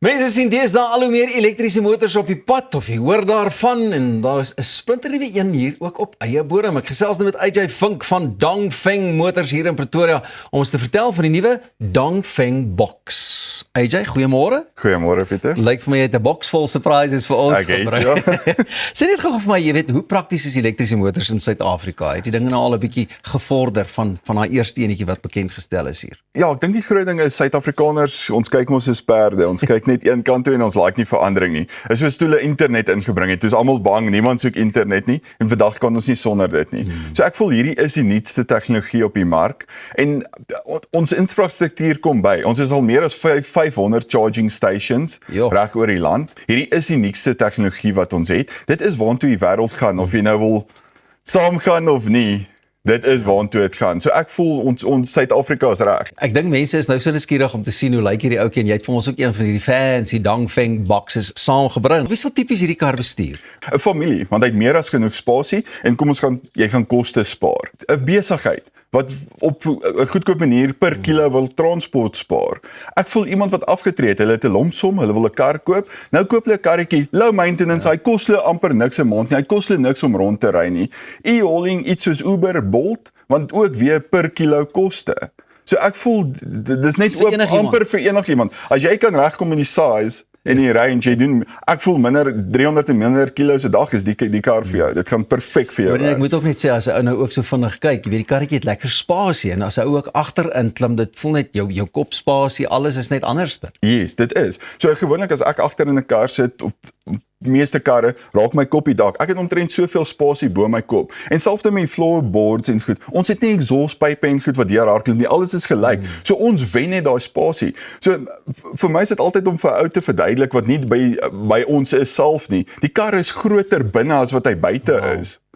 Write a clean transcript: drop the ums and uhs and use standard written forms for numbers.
Mense sien deesdae al hoe meer elektriese motors op die pad of jy hoor daarvan en daar is 'n splinternuwe een hier ook op eie bodem. Ek gesels nou met AJ Vink van Dongfeng Motors hier in Pretoria om ons te vertel van die nuwe Dongfeng Box. AJ, goeiemôre. Goeiemôre Pieter. Lyk vir my jy het 'n box vol surprises vir ons gebring. Ja. Sê net gou vir my, jy weet, hoe prakties is elektriese motors in Suid-Afrika? Het die dinge nou al 'n bietjie gevorder van daai eerste enetjie wat bekend gestel is hier? Ja, ek dink die groot ding is Suid-Afrikaners, ons kyk mos soos perde. Ons kyk net een kant toe en ons like nie verandering nie. Is soos toe hulle internet ingebring het. Dis almal bang, niemand soek internet nie en vandag kan ons nie sonder dit nie. So ek voel hierdie is die nuutste tegnologie op die mark en ons infrastruktuur kom by. Ons is al meer as 500 charging stations reg oor die land. Hierdie is die nuutste tegnologie wat ons het. Dit is waartoe die wêreld gaan of jy nou wil saamgaan of nie. Dit is waartoe dit gaan. So ek voel ons Suid-Afrika is reg. Ek dink mense is nou so nuuskierig om te sien hoe lyk hierdie ouetjie en jy het vir ons ook een van hierdie fancy Dongfeng boxes saamgebring. Wie sal tipies hierdie kar bestuur? 'n Familie, want hy het meer as genoeg spasie en kom ons jy gaan koste spaar. 'n Besigheid wat op 'n goedkoop manier per kilo wil transport spaar. Ek voel iemand wat afgetree het, hulle het 'n lomsom, hulle wil 'n kar koop. Nou koop hulle 'n karretjie, low maintenance, hy kos hulle amper niks 'n maand nie. Hy kos hulle niks om rond te ry nie. E-hauling iets soos Uber, Bolt, want ook weer per kilo koste. So ek voel dis net vir amper vir enigiemand. As jy kan regkom in die size en die range, jy doen, ek voel minder 300 en minder kilos 'n dag is die kar vir jou. Dit gaan perfek vir jou. Ek moet ook net sê, as 'n ou nou ook so vinnig kyk, jy weet die karretjie het lekker spasie en as 'n ou ook agterin klim, dit voel net jou kop spasie, alles is net anderste. Yes, dit is. So gewoonlik as ek agter in 'n kar sit of meeste karre raak my kop die dak. Ek het omtrent soveel spasie bo my kop. En selfs met my floorboards en goed. Ons het nie exhaustpype en goed wat deur hardloop nie. Alles is gelyk. So ons wen net daai spasie. So vir my is dit altyd om vir 'n ou te verduidelik wat nie by ons is self nie. Die kar is groter binne as wat hy buite is.